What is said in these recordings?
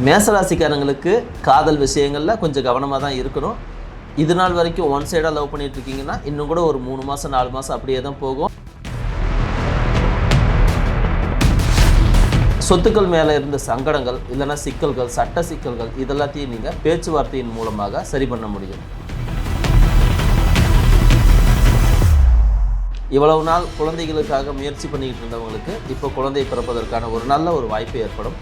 மேசராசிக்காரங்களுக்கு காதல் விஷயங்களில் கொஞ்சம் கவனமாக தான் இருக்கணும். இது நாள் வரைக்கும் ஒன் சைடாக லவ் பண்ணிட்டு இருக்கீங்கன்னா இன்னும் கூட ஒரு 3 மாதம் 4 மாதம் அப்படியே தான் போகும். சொத்துக்கள் மேலே இருந்த சங்கடங்கள் இல்லைன்னா சிக்கல்கள், சட்ட சிக்கல்கள் இதெல்லாத்தையும் நீங்கள் பேச்சுவார்த்தையின் மூலமாக சரி பண்ண முடியும். இவ்வளவு நாள் குழந்தைகளுக்காக முயற்சி பண்ணிக்கிட்டு இருந்தவங்களுக்கு இப்போ குழந்தை பிறப்பதற்கான ஒரு நல்ல ஒரு வாய்ப்பு ஏற்படும்.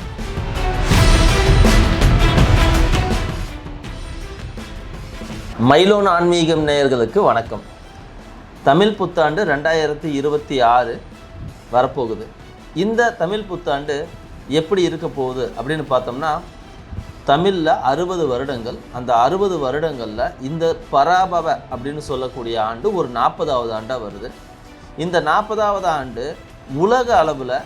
மைலோன் ஆன்மீகம் நேயர்களுக்கு வணக்கம். தமிழ் புத்தாண்டு 2026 வரப்போகுது. இந்த தமிழ் புத்தாண்டு எப்படி இருக்க போகுது அப்படின்னு பார்த்தோம்னா, தமிழில் 60 வருடங்கள். அந்த 60 வருடங்களில் இந்த பராபவ அப்படின்னு சொல்லக்கூடிய ஆண்டு ஒரு 40வது ஆண்டாக வருது. இந்த 40வது ஆண்டு உலக அளவில்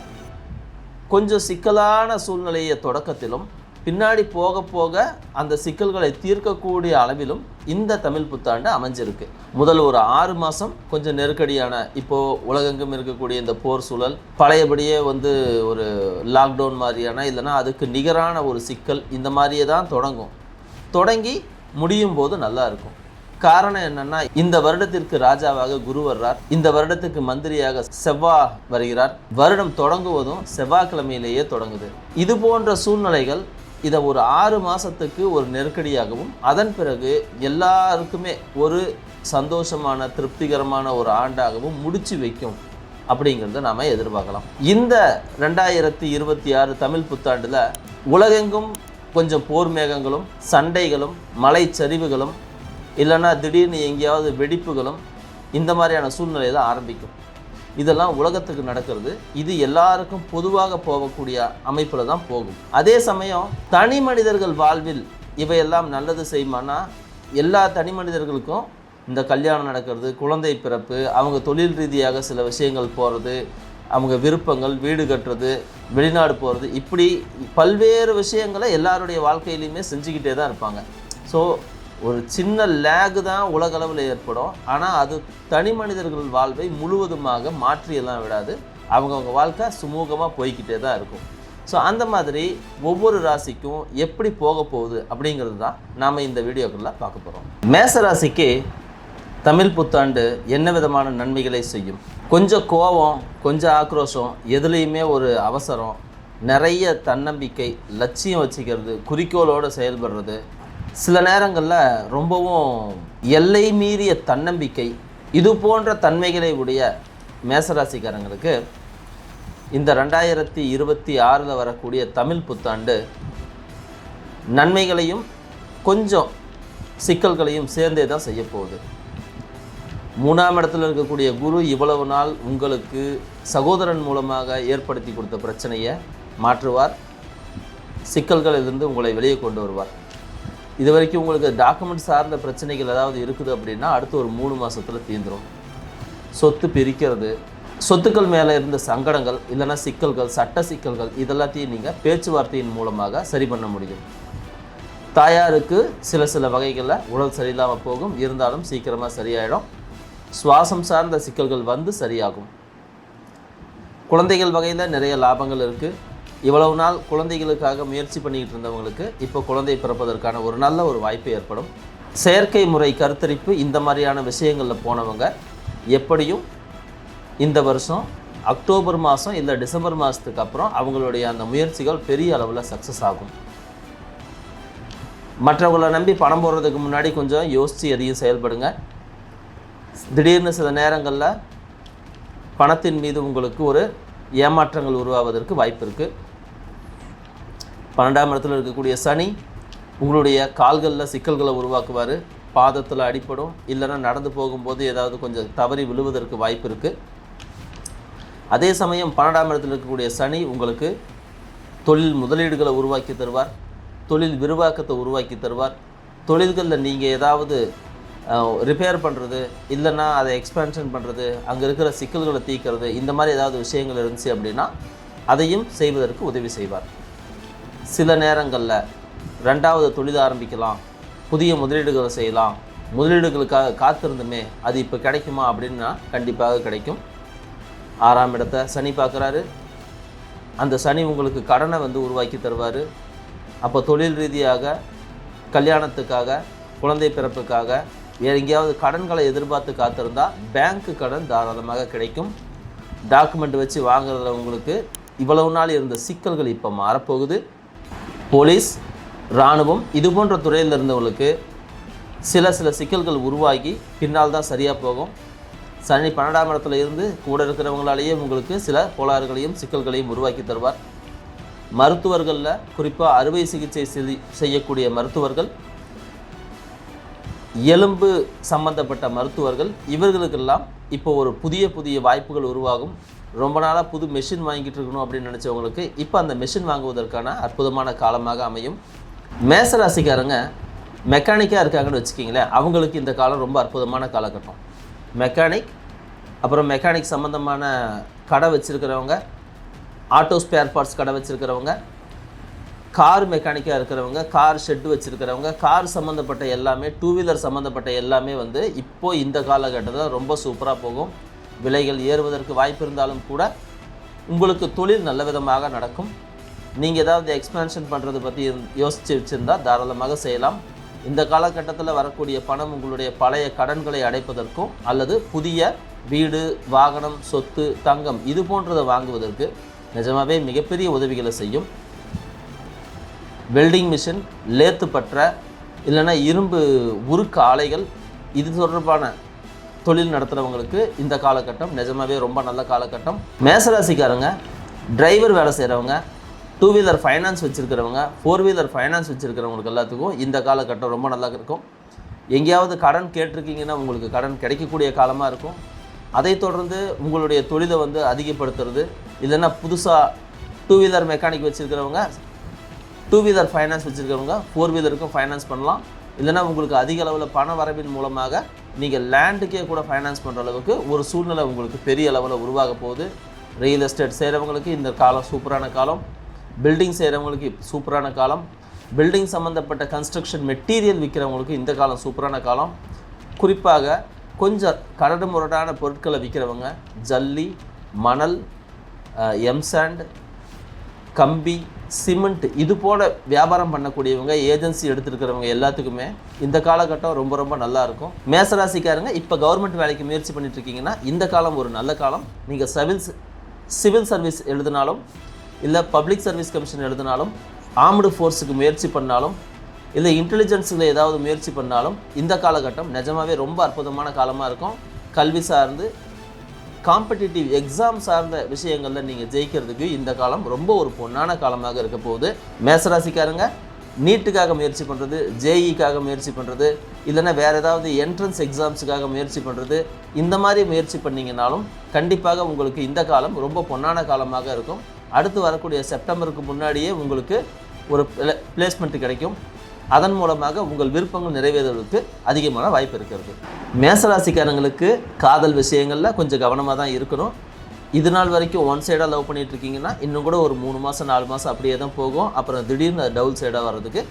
கொஞ்சம் சிக்கலான சூழ்நிலையை தொடக்கத்திலும் பின்னாடி போக போக அந்த சிக்கல்களை தீர்க்கக்கூடிய அளவிலும் இந்த தமிழ் புத்தாண்டு அமைஞ்சிருக்கு. முதல் ஒரு 6 மாதம் கொஞ்சம் நெருக்கடியான, இப்போது உலகெங்கும் இருக்கக்கூடிய இந்த போர் சூழல், பழையபடியே ஒரு லாக்டவுன் மாதிரியான இல்லைன்னா அதுக்கு நிகரான ஒரு சிக்கல், இந்த மாதிரியே தான் தொடங்கி முடியும் போது நல்லா இருக்கும். காரணம் என்னன்னா, இந்த வருடத்திற்கு ராஜாவாக குரு வர்றார், இந்த வருடத்துக்கு மந்திரியாக செவ்வாய் வருகிறார். வருடம் தொடங்குவதும் செவ்வாய்க்கிழமையிலேயே தொடங்குது. இது போன்ற சூழ்நிலைகள் இதை ஒரு 6 மாதத்துக்கு ஒரு நெருக்கடியாகவும், அதன் பிறகு எல்லாருக்குமே ஒரு சந்தோஷமான திருப்திகரமான ஒரு ஆண்டாகவும் முடிச்சு வைக்கும் அப்படிங்கிறத நாம் எதிர்பார்க்கலாம். இந்த 2026 தமிழ் புத்தாண்டில் உலகெங்கும் கொஞ்சம் போர் மேகங்களும் சண்டைகளும் மலைச்சரிவுகளும் இல்லைன்னா திடீர்னு எங்கேயாவது வெடிப்புகளும் இந்த மாதிரியான சூழ்நிலை தான் ஆரம்பிக்கும். இதெல்லாம் உலகத்துக்கு நடக்கிறது. இது எல்லாருக்கும் பொதுவாக போகக்கூடிய அமைப்பில் தான் போகும். அதே சமயம் தனி மனிதர்கள் வாழ்வில் இவையெல்லாம் நல்லது செய்யுமானா, எல்லா தனி மனிதர்களுக்கும் இந்த கல்யாணம் நடக்கிறது, குழந்தை பிறப்பு, அவங்க தொழில் ரீதியாக சில விஷயங்கள் போகிறது, அவங்க விருப்பங்கள், வீடு கட்டுறது, வெளிநாடு போகிறது, இப்படி பல்வேறு விஷயங்களை எல்லாருடைய வாழ்க்கையிலையுமே செஞ்சுக்கிட்டே தான் இருப்பாங்க. ஸோ ஒரு சின்ன லேகு தான் உலகளவில் ஏற்படும். ஆனால் அது தனி மனிதர்கள் வாழ்வை முழுவதுமாக மாற்றியெல்லாம் விடாது. அவங்கவுங்க வாழ்க்கை சுமூகமாக போய்கிட்டே தான் இருக்கும். ஸோ அந்த மாதிரி ஒவ்வொரு ராசிக்கும் எப்படி போக போகுது அப்படிங்கிறது தான் நாம் இந்த வீடியோக்களில் பார்க்க போகிறோம். மேச ராசிக்கு தமிழ் புத்தாண்டு என்ன விதமான நன்மைகளை செய்யும்? கொஞ்சம் கோபம், கொஞ்சம் ஆக்ரோஷம், எதுலேயுமே ஒரு அவசரம், நிறைய தன்னம்பிக்கை, லட்சியம் வச்சுக்கிறது, குறிக்கோளோடு செயல்படுறது, சில நேரங்களில் ரொம்பவும் எல்லை மீறிய தன்னம்பிக்கை, இது போன்ற தன்மைகளை உடைய மேசராசிக்காரங்களுக்கு இந்த 2026 வரக்கூடிய தமிழ் புத்தாண்டு நன்மைகளையும் கொஞ்சம் சிக்கல்களையும் சேர்ந்தே தான் செய்ய போகுது. 3ஆம் இடத்துல இருக்கக்கூடிய குரு இவ்வளவு நாள் உங்களுக்கு சகோதரன் மூலமாக ஏற்படுத்தி கொடுத்த பிரச்சனையை மாற்றுவார். சிக்கல்களிலிருந்து உங்களை வெளியே கொண்டு வருவார். இது வரைக்கும் உங்களுக்கு டாக்குமெண்ட் சார்ந்த பிரச்சனைகள் ஏதாவது இருக்குது அப்படின்னா அடுத்து ஒரு 3 மாதத்தில் தீர்ந்துடும். சொத்து பிரிக்கிறது, சொத்துக்கள் மேலே இருந்த சங்கடங்கள் இல்லைன்னா சிக்கல்கள், சட்ட சிக்கல்கள் இதெல்லாத்தையும் நீங்கள் பேச்சுவார்த்தையின் மூலமாக சரி பண்ண முடியும். தாயாருக்கு சில வகைகளில் உடல் சரியில்லாமல் போகும், இருந்தாலும் சீக்கிரமாக சரியாயிடும். சுவாசம் சார்ந்த சிக்கல்கள் சரியாகும். குழந்தைகள் வகையில் நிறைய லாபங்கள் இருக்குது. இவ்வளவு நாள் குழந்தைகளுக்காக முயற்சி பண்ணிக்கிட்டு இருந்தவங்களுக்கு இப்போ குழந்தை பிறப்பதற்கான ஒரு நல்ல ஒரு வாய்ப்பு ஏற்படும். செயற்கை முறை கருத்தரிப்பு இந்த மாதிரியான விஷயங்களில் போனவங்க எப்படியும் இந்த வருஷம் அக்டோபர் மாதம் இல்லை டிசம்பர் மாதத்துக்கு அப்புறம் அவங்களுடைய அந்த முயற்சிகள் பெரிய அளவில் சக்ஸஸ் ஆகும். மற்றவங்களை நம்பி பணம் போடுறதுக்கு முன்னாடி கொஞ்சம் யோசித்து எதையும் செயல்படுங்க. திடீர்னு சில நேரங்களில் பணத்தின் மீது உங்களுக்கு ஒரு ஏமாற்றங்கள் உருவாவதற்கு வாய்ப்பு இருக்குது. 12ஆம் இடத்துல இருக்கக்கூடிய சனி உங்களுடைய கால்களில் சிக்கல்களை உருவாக்குவார். பாதத்தில் அடிப்படும், இல்லைன்னா நடந்து போகும்போது ஏதாவது கொஞ்சம் தவறி விழுவதற்கு வாய்ப்பு இருக்குது. அதே சமயம் 12ஆம் இடத்தில் இருக்கக்கூடிய சனி உங்களுக்கு தொழில் முதலீடுகளை உருவாக்கி தருவார், தொழில் விரிவாக்கத்தை உருவாக்கி தருவார். தொழில்களில் நீங்கள் ஏதாவது ரிப்பேர் பண்ணுறது இல்லைன்னா அதை எக்ஸ்பேன்ஷன் பண்ணுறது, அங்கே இருக்கிற சிக்கல்களை தீர்க்கிறது, இந்த மாதிரி ஏதாவது விஷயங்கள் இருந்துச்சு அப்படின்னா அதையும் செய்வதற்கு உதவி செய்வார். சில நேரங்களில் 2வது தொழில் ஆரம்பிக்கலாம், புதிய முதலீடுகளை செய்யலாம், முதலீடுகளுக்காக காத்திருந்துமே அது இப்போ கிடைக்குமா அப்படின்னா கண்டிப்பாக கிடைக்கும். 6ஆம் இடத்தை சனி பார்க்குறாரு. அந்த சனி உங்களுக்கு கடனை உருவாக்கி தருவார். அப்போ தொழில் ரீதியாக, கல்யாணத்துக்காக, குழந்தை பிறப்புக்காக எங்கேயாவது கடன்களை எதிர்பார்த்து காத்திருந்தா பேங்க்கு கடன் தாராளமாக கிடைக்கும். டாக்குமெண்ட் வச்சு வாங்குறதுல உங்களுக்கு இவ்வளவு நாள் இருந்த சிக்கல்கள் இப்போ மாறப்போகுது. போலீஸ், இராணுவம் இது போன்ற துறையில் இருந்தவங்களுக்கு சில சிக்கல்கள் உருவாகி பின்னால் தான் சரியாக போகும். சனி 12ஆம் இடத்துல இருந்து கூட இருக்கிறவங்களாலேயே உங்களுக்கு சில கோளாறுகளையும் சிக்கல்களையும் உருவாக்கி தருவார். மருத்துவர்களில் குறிப்பாக அறுவை சிகிச்சை செய்யக்கூடிய மருத்துவர்கள், எலும்பு சம்பந்தப்பட்ட மருத்துவர்கள், இவர்களுக்கெல்லாம் இப்போ ஒரு புதிய வாய்ப்புகள் உருவாகும். ரொம்ப நாளாக புது மெஷின் வாங்கிட்டு இருக்கணும் அப்படின்னு நினச்சவங்களுக்கு இப்போ அந்த மெஷின் வாங்குவதற்கான அற்புதமான காலமாக அமையும். மேசராசிக்காரங்க மெக்கானிக்காக இருக்காங்கன்னு வச்சுக்கிங்களேன், அவங்களுக்கு இந்த காலம் ரொம்ப அற்புதமான காலகட்டம். மெக்கானிக், அப்புறம் மெக்கானிக் சம்மந்தமான கடை வச்சுருக்கிறவங்க, ஆட்டோ ஸ்பேர் பார்ட்ஸ் கடை வச்சுருக்கிறவங்க, கார் மெக்கானிக்காக இருக்கிறவங்க, கார் ஷெட்டு வச்சுருக்கிறவங்க, கார் சம்மந்தப்பட்ட எல்லாமே, டூ வீலர் சம்மந்தப்பட்ட எல்லாமே இப்போது இந்த காலகட்டத்தில் ரொம்ப சூப்பராக போகும். விலைகள் ஏறுவதற்கு வாய்ப்பு இருந்தாலும் கூட உங்களுக்கு தொழில் நல்ல விதமாக நடக்கும். நீங்கள் ஏதாவது எக்ஸ்பேன்ஷன் பண்ணுறது பற்றி யோசித்து வச்சுருந்தால் தாராளமாக செய்யலாம். இந்த காலகட்டத்தில் வரக்கூடிய பணம் உங்களுடைய பழைய கடன்களை அடைப்பதற்கும் அல்லது புதிய வீடு, வாகனம், சொத்து, தங்கம் இது போன்றதை வாங்குவதற்கு நிஜமாகவே மிகப்பெரிய உதவிகளை செய்யும். வெல்டிங் மிஷின், லேத்து பற்ற, இல்லைன்னா இரும்பு உருக்கு ஆலைகள் இது தொடர்பான தொழில் நடத்துகிறவங்களுக்கு இந்த காலகட்டம் நிஜமாகவே ரொம்ப நல்ல காலகட்டம். மேசராசிக்காரங்க டிரைவர் வேலை செய்கிறவங்க, டூ வீலர் ஃபைனான்ஸ் வச்சுருக்கிறவங்க, ஃபோர் வீலர் ஃபைனான்ஸ் வச்சுருக்கிறவங்களுக்கு எல்லாத்துக்கும் இந்த காலகட்டம் ரொம்ப நல்லா இருக்கும். எங்கேயாவது கடன் கேட்டிருக்கீங்கன்னா உங்களுக்கு கடன் கிடைக்கக்கூடிய காலமாக இருக்கும். அதை தொடர்ந்து உங்களுடைய தொழிலை அதிகப்படுத்துறது, இல்லைன்னா புதுசாக டூ வீலர் மெக்கானிக் வச்சுருக்கிறவங்க, டூ வீலர் ஃபைனான்ஸ் வச்சுருக்கிறவங்க ஃபோர் வீலருக்கும் ஃபைனான்ஸ் பண்ணலாம். இல்லைனா உங்களுக்கு அதிக அளவில் பண வரவின் மூலமாக நீங்கள் லேண்டுக்கே கூட ஃபைனான்ஸ் பண்ணுற அளவுக்கு ஒரு சூழ்நிலை உங்களுக்கு பெரிய அளவில் உருவாக போகுது. ரியல் எஸ்டேட் செய்கிறவங்களுக்கு இந்த காலம் சூப்பரான காலம். பில்டிங் செய்கிறவங்களுக்கு சூப்பரான காலம். பில்டிங் சம்மந்தப்பட்ட கன்ஸ்ட்ரக்ஷன் மெட்டீரியல் விற்கிறவங்களுக்கு இந்த காலம் சூப்பரான காலம். குறிப்பாக கொஞ்சம் கரடு முரடான பொருட்களை விற்கிறவங்க, ஜல்லி, மணல், எம்சாண்ட், கம்பி, சிமெண்ட் இது போல வியாபாரம் பண்ணக்கூடியவங்க, ஏஜென்சி எடுத்துருக்கிறவங்க எல்லாத்துக்குமே இந்த காலகட்டம் ரொம்ப ரொம்ப நல்லா இருக்கும். மேசராசிக்காரங்க இப்போ கவர்மெண்ட் வேலைக்கு முயற்சி பண்ணிட்டு இருக்கீங்கன்னா இந்த காலம் ஒரு நல்ல காலம். நீங்கள் சிவில் சர்வீஸ் எழுதினாலும், இல்லை பப்ளிக் சர்வீஸ் கமிஷன் எழுதினாலும், ஆர்ம்டு ஃபோர்ஸுக்கு முயற்சி பண்ணாலும், இல்லை இன்டெலிஜென்ஸில் ஏதாவது முயற்சி பண்ணாலும் இந்த காலகட்டம் நிஜமாகவே ரொம்ப அற்புதமான காலமாக இருக்கும். கல்வி சார்ந்து காம்படிட்டிவ் எக்ஸாம் சார்ந்த விஷயங்களில் நீங்கள் ஜெயிக்கிறதுக்கு இந்த காலம் ரொம்ப ஒரு பொன்னான காலமாக இருக்க போகுது. மேசராசிக்காரங்க நீட்டுக்காக முயற்சி பண்ணுறது, ஜேஇக்காக முயற்சி பண்ணுறது, இல்லைன்னா வேறு ஏதாவது என்ட்ரன்ஸ் எக்ஸாம்ஸுக்காக முயற்சி பண்ணுறது, இந்த மாதிரி முயற்சி பண்ணிங்கனாலும் கண்டிப்பாக உங்களுக்கு இந்த காலம் ரொம்ப பொன்னான காலமாக இருக்கும். அடுத்து வரக்கூடிய செப்டம்பருக்கு முன்னாடியே உங்களுக்கு ஒரு பிளேஸ்மெண்ட் கிடைக்கும். அதன் மூலமாக உங்கள் விருப்பங்கள் நிறைவேறுவதற்கு அதிகமான வாய்ப்பு இருக்கிறது. மேசராசிக்காரங்களுக்கு காதல் விஷயங்களில் கொஞ்சம் கவனமாக தான் இருக்கணும். இது நாள் வரைக்கும் ஒன் சைடாக லவ் பண்ணிகிட்டு இருக்கீங்கன்னா இன்னும் கூட ஒரு 3 மாதம் 4 மாதம் அப்படியே தான் போகும். அப்புறம் திடீர்னு டபுள் சைடாக வர்றதுக்கு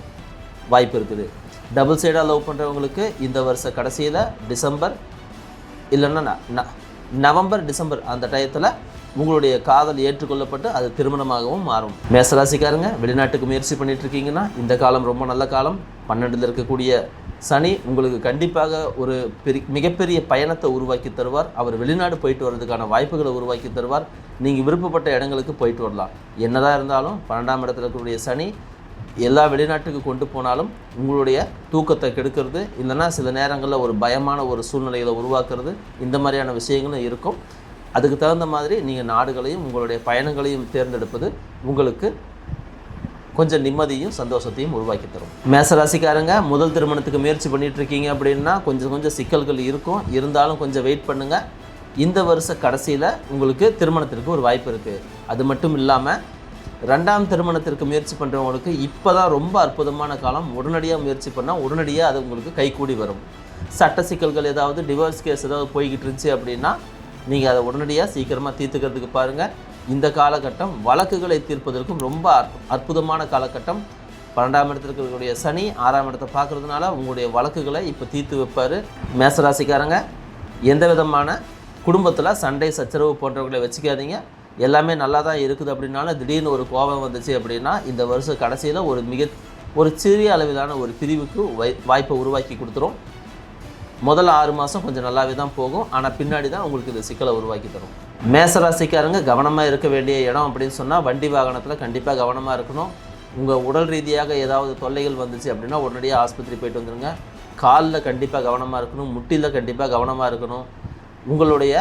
வாய்ப்பு இருக்குது. டபுள் சைடாக லவ் பண்ணுறவங்களுக்கு இந்த வருஷ கடைசியில் டிசம்பர் இல்லைன்னா நவம்பர், டிசம்பர் அந்த டயத்தில் உங்களுடைய காதல் ஏற்றுக்கொள்ளப்பட்டு அது திருமணமாகவும் மாறும். மேசராசிக்காரங்க வெளிநாட்டுக்கு முயற்சி பண்ணிட்டு இருக்கீங்கன்னா இந்த காலம் ரொம்ப நல்ல காலம். 12ல் இருக்கக்கூடிய சனி உங்களுக்கு கண்டிப்பாக ஒரு மிகப்பெரிய பயணத்தை உருவாக்கி தருவார். அவர் வெளிநாடு போயிட்டு வர்றதுக்கான வாய்ப்புகளை உருவாக்கி தருவார். நீங்கள் விருப்பப்பட்ட இடங்களுக்கு போயிட்டு வரலாம். என்னதான் இருந்தாலும் 12ஆம் இடத்துல இருக்கக்கூடிய சனி எல்லா வெளிநாட்டுக்கு கொண்டு போனாலும் உங்களுடைய தூக்கத்தை கெடுக்கிறது, இல்லைன்னா சில நேரங்களில் ஒரு பயமான ஒரு சூழ்நிலைகளை உருவாக்குறது, இந்த மாதிரியான விஷயங்களும் இருக்கும். அதுக்கு தகுந்த மாதிரி நீங்கள் நாடுகளையும் உங்களுடைய பயணங்களையும் தேர்ந்தெடுப்பது உங்களுக்கு கொஞ்சம் நிம்மதியும் சந்தோஷத்தையும் உருவாக்கி தரும். மேசராசிக்காரங்க முதல் திருமணத்துக்கு முயற்சி பண்ணிகிட்டு இருக்கீங்க அப்படின்னா கொஞ்சம் சிக்கல்கள் இருக்கும். இருந்தாலும் கொஞ்சம் வெயிட் பண்ணுங்கள். இந்த வருஷ கடைசியில் உங்களுக்கு திருமணத்திற்கு ஒரு வாய்ப்பு இருக்குது. அது மட்டும் இல்லாமல் 2ஆம் திருமணத்திற்கு முயற்சி பண்ணுறவங்களுக்கு இப்போ தான் ரொம்ப அற்புதமான காலம். உடனடியாக முயற்சி பண்ணால் உடனடியாக அது உங்களுக்கு கைகூடி வரும். சட்ட சிக்கல்கள் ஏதாவது டிவோர்ஸ் கேஸ் ஏதாவது போய்கிட்டு இருந்துச்சு அப்படின்னா நீங்கள் அதை உடனடியாக சீக்கிரமாக தீர்த்துக்கிறதுக்கு பாருங்கள். இந்த காலகட்டம் வழக்குகளை தீர்ப்பதற்கும் ரொம்ப அற்புதமான காலகட்டம். 12ஆம் இடத்துல இருக்கக்கூடிய சனி 6ஆம் இடத்தை பார்க்குறதுனால உங்களுடைய வழக்குகளை இப்போ தீர்த்து வைப்பார். மேசராசிக்காரங்க எந்த விதமான குடும்பத்தில் சண்டை சச்சரவு போன்றவர்களை வச்சுக்காதீங்க. எல்லாமே நல்லா தான் இருக்குது அப்படின்னாலும் திடீர்னு ஒரு கோபம் வந்துச்சு அப்படின்னா இந்த வருஷம் கடைசியில் ஒரு சிறிய அளவிலான ஒரு பிரிவுக்கு வாய்ப்பை உருவாக்கி கொடுத்துரும். முதல் 6 மாதம் கொஞ்சம் நல்லாவே தான் போகும், ஆனால் பின்னாடி தான் உங்களுக்கு இந்த சிக்கலை உருவாக்கி தரும். மேசராசிக்காரங்க கவனமாக இருக்க வேண்டிய இடம் அப்படின்னு சொன்னால் வண்டி வாகனத்தில் கண்டிப்பாக கவனமாக இருக்கணும். உங்கள் உடல் ரீதியாக ஏதாவது தொல்லைகள் வந்துச்சு அப்படின்னா உடனடியாக ஆஸ்பத்திரி போயிட்டு வந்துடுங்க. காலில் கண்டிப்பாக கவனமாக இருக்கணும், முட்டியில் கண்டிப்பாக கவனமாக இருக்கணும். உங்களுடைய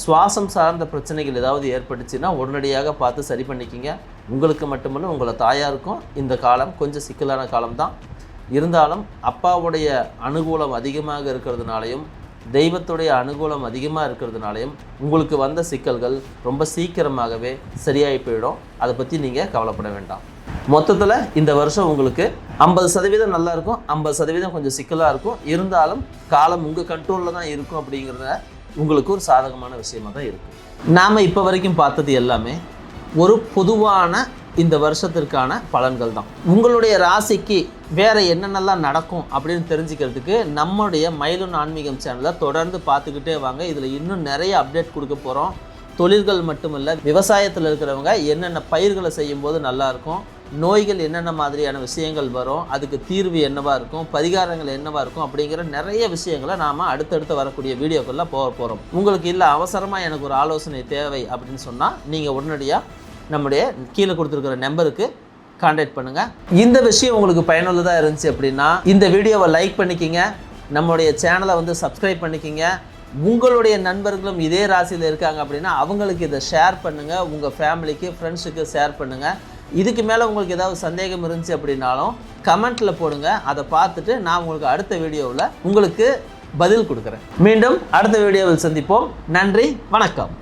சுவாசம் சார்ந்த பிரச்சனைகள் ஏதாவது ஏற்பட்டுச்சுன்னா உடனடியாக பார்த்து சரி பண்ணிக்கிங்க. உங்களுக்கு மட்டுமல்ல உங்களை தாயாருக்கும் இந்த காலம் கொஞ்சம் சிக்கலான காலம்தான். இருந்தாலும் அப்பாவுடைய அனுகூலம் அதிகமாக இருக்கிறதுனாலையும் தெய்வத்துடைய அனுகூலம் அதிகமாக இருக்கிறதுனாலையும் உங்களுக்கு வந்த சிக்கல்கள் ரொம்ப சீக்கிரமாகவே சரியாகி போயிடும். அதை பற்றி நீங்கள் கவலைப்பட வேண்டாம். மொத்தத்தில் இந்த வருஷம் உங்களுக்கு 50% நல்லா இருக்கும், 50% கொஞ்சம் சிக்கலாக இருக்கும். இருந்தாலும் காலம் உங்கள் கண்ட்ரோலில் தான் இருக்கும் அப்படிங்கிறத உங்களுக்கு ஒரு சாதகமான விஷயமாக தான் இருக்குது. நாம் இப்போ வரைக்கும் பார்த்தது எல்லாமே ஒரு பொதுவான இந்த வருஷத்திற்கான பலன்கள் தான். உங்களுடைய ராசிக்கு வேறு என்னென்னலாம் நடக்கும் அப்படின்னு தெரிஞ்சுக்கிறதுக்கு நம்முடைய மயிலும் ஆன்மீகம் சேனலை தொடர்ந்து பார்த்துக்கிட்டே வாங்க. இதில் இன்னும் நிறைய அப்டேட் கொடுக்க போகிறோம். தொழில்கள் மட்டுமில்லை, விவசாயத்தில் இருக்கிறவங்க என்னென்ன பயிர்களை செய்யும்போது நல்லாயிருக்கும், நோய்கள் என்னென்ன மாதிரியான விஷயங்கள் வரும், அதுக்கு தீர்வு என்னவாக இருக்கும், பரிகாரங்கள் என்னவாக இருக்கும் அப்படிங்கிற நிறைய விஷயங்களை நாம் அடுத்தடுத்து வரக்கூடிய வீடியோக்களில் போக போகிறோம். உங்களுக்கு இல்லை அவசரமாக எனக்கு ஒரு ஆலோசனை தேவை அப்படின்னு சொன்னால் நீங்கள் உடனடியாக நம்முடைய கீழே கொடுத்துருக்கிற நம்பருக்கு கான்டாக்ட் பண்ணுங்கள். இந்த விஷயம் உங்களுக்கு பயனுள்ளதாக இருந்துச்சு அப்படின்னா இந்த வீடியோவை லைக் பண்ணிக்கிங்க, நம்மளுடைய சேனலை சப்ஸ்கிரைப் பண்ணிக்கிங்க. உங்களுடைய நண்பர்களும் இதே ராசியில் இருக்காங்க அப்படின்னா அவங்களுக்கு இதை ஷேர் பண்ணுங்கள், உங்கள் ஃபேமிலிக்கு ஃப்ரெண்ட்ஸுக்கு ஷேர் பண்ணுங்கள். இதுக்கு மேலே உங்களுக்கு ஏதாவது சந்தேகம் இருந்துச்சு அப்படின்னாலும் கமெண்ட்டில் போடுங்க. அதை பார்த்துட்டு நான் உங்களுக்கு அடுத்த வீடியோவில் உங்களுக்கு பதில் கொடுக்குறேன். மீண்டும் அடுத்த வீடியோவில் சந்திப்போம். நன்றி, வணக்கம்.